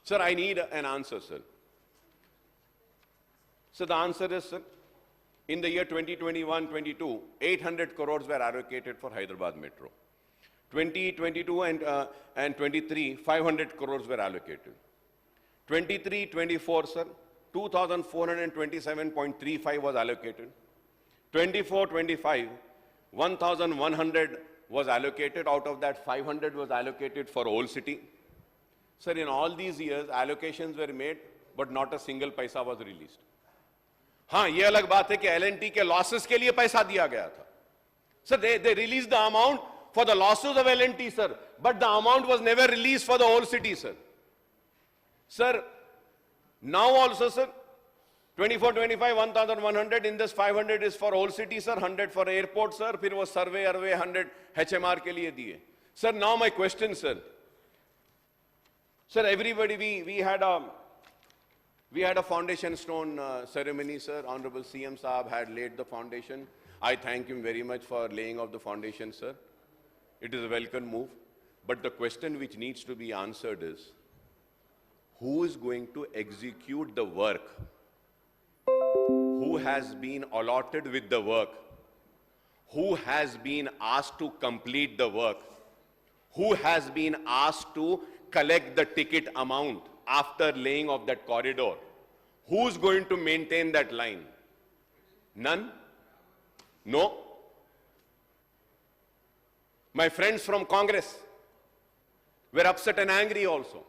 Sir, I need an answer, sir. So the answer is, sir, in the year 2021-22, 800 crores were allocated for Hyderabad Metro. 2022 and 23, 500 crores were allocated. 23-24, sir, 2,427.35 was allocated. 24-25, 1,100 was allocated. Out of that, 500 was allocated for Old City. Sir, in all these years, allocations were made, but not a single paisa was released. हाँ, ये अलग बात है कि L&T के losses के लिए पैसा दिया गया था. Sir, they released the amount for the losses of L&T, sir, but the amount was never released for the Old City, sir. Sir, now also, sir, 24-25, 1,100, in this 500 is for Old City, sir, 100 for airport, sir, फिर वो survey 100 HMR के लिए दिए. Sir, now my question, sir. Sir, everybody, we had a foundation stone ceremony, sir. Honorable CM Saab had laid the foundation. I thank him very much for laying of the foundation, sir. It is a welcome move. But the question which needs to be answered is, who is going to execute the work? Who has been allotted with the work? Who has been asked to complete the work? Who has been asked to collect the ticket amount after laying of that corridor? Who's going to maintain that line? None? No? My friends from Congress were upset and angry also.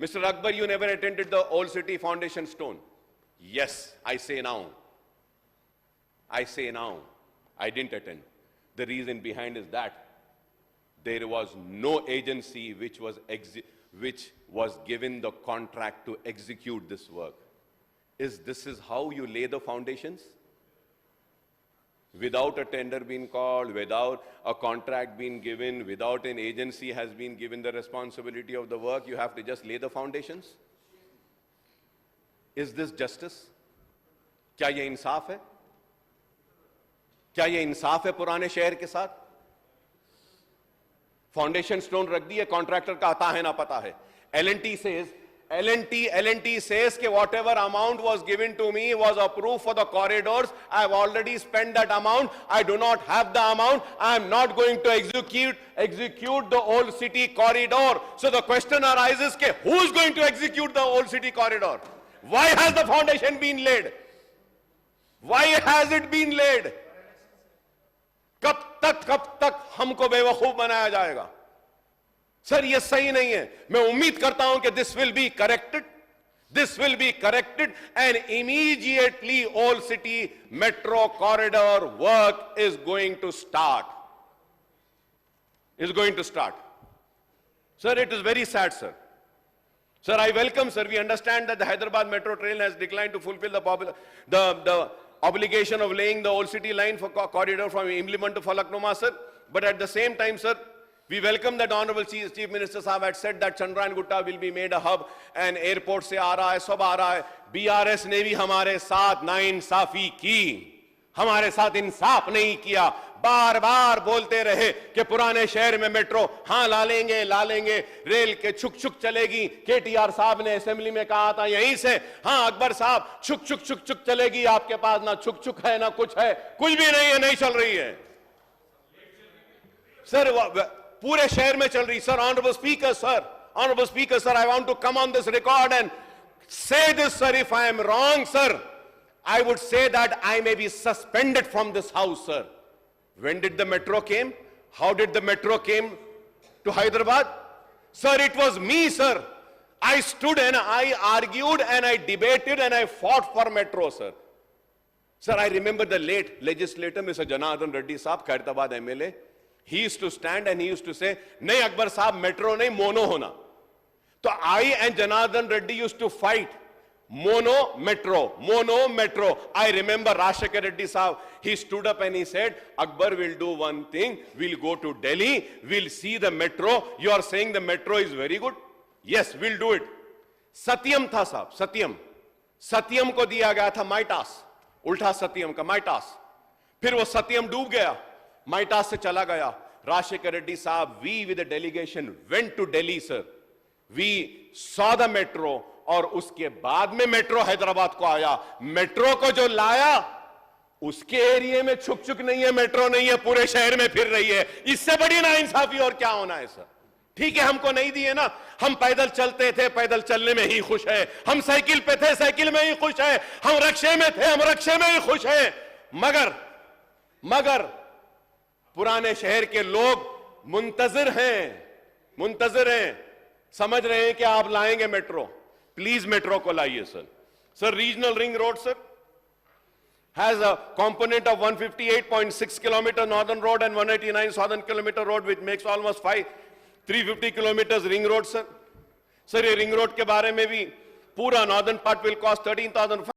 Mr. Akbar, you never attended the Old City Foundation Stone. Yes, I say now. I say now. I didn't attend. The reason behind is that there was no agency which was given the contract to execute this work. This is how you lay the foundations? Without a tender being called, without a contract being given, without an agency has been given the responsibility of the work, you have to just lay the foundations? Is this justice? क्या ये इंसाफ है? क्या ये इंसाफ है पुराने शहर के साथ? फाउंडेशन स्टोन रख दिए, कॉन्ट्रैक्टर का आता है ना पता है. L&T says कि whatever amount was given to me was approved for the corridors. I have already spent that amount. I do not have the amount. I am not going to execute the Old City corridor. So the question arises, who is going to execute the Old City corridor? Why has the foundation been laid? Why has it been laid? कब तक हमको बेवकूफ बनाया जाएगा? Sir, ये सही नहीं है. मैं उम्मीद करता हूं कि this will be corrected and immediately Old City Metro corridor work is going to start. Sir, it is very sad, sir. Sir, I welcome, sir. We understand that the Hyderabad Metro Train has declined to fulfill the obligation of laying the Old City line for corridor from Imliman to Falaknuma, sir. But at the same time, sir, we welcome that Honorable Chief Minister Sahab had said that Chandran Gutta will be made a hub and airport se aa raha hai, sab aa raha hai. BRS ने भी हमारे साथ नाइंसाफी की, हमारे साथ इंसाफ नहीं किया. बार बार बोलते रहे कि पुराने शहर में मेट्रो हाँ ला लेंगे, रेल के छुक छुक चलेगी. KTR साहब ने असेंबली में कहा था यहीं से, हाँ अकबर साहब छुक छुक चलेगी. आपके पास ना छुक छुक है ना कुछ है, कुछ भी नहीं है, नहीं चल रही है सर. पूरे शहर में चल रही. Sir, Honorable Speaker, sir, I want to come on this record and say this, sir. If I am wrong, sir, I would say that I may be suspended from this house, sir. When did the metro came? How did the metro came to Hyderabad? Sir, it was me, sir. I stood and I argued and I debated and I fought for metro, sir. Sir, I remember the late legislator, Mr. Janardhan Reddy Saab, Khairtabad MLA. He used to stand and he used to say, "Nahi Akbar Saab, metro nahi, mono hona." So I and Janardhan Reddy used to fight. Mono metro. I remember Rashekar Reddy Saab, he stood up and he said, "Akbar will do one thing, we'll go to Delhi, we'll see the metro. You are saying the metro is very good? Yes, we'll do it." Satyam tha saab, Satyam ko diya gaya tha Mitas, ulta Satyam ka Mitas. फिर वो सत्यम डूब गया, माइटास से चला गया. Rashekar Reddy Saab, we with the delegation went to Delhi, sir. We saw the metro, और उसके बाद में मेट्रो हैदराबाद को आया। मेट्रो को जो लाया उसके एरिया में छुक नहीं है, मेट्रो नहीं है, पूरे शहर में फिर रही है। इससे बड़ी नाइंसाफी और क्या होना है सर? ठीक है, हमको नहीं दिए ना, हम पैदल चलते थे, पैदल चलने में ही खुश है। हम साइकिल पे थे, साइकिल में ही खुश है। हम रक्शे में थे, हम रक्शे में ही खुश है। मगर पुराने शहर के लोग मुंतजिर हैं, समझ रहे हैं कि आप लाएंगे मेट्रो। प्लीज मेट्रो को लाइए sir. Sir, regional ring road sir has a component of 158.6 kilometer northern road and 189 southern kilometer road, which makes almost 350 kilometers ring road sir. Sir, ये ring road के बारे में भी पूरा northern part will cost 13,500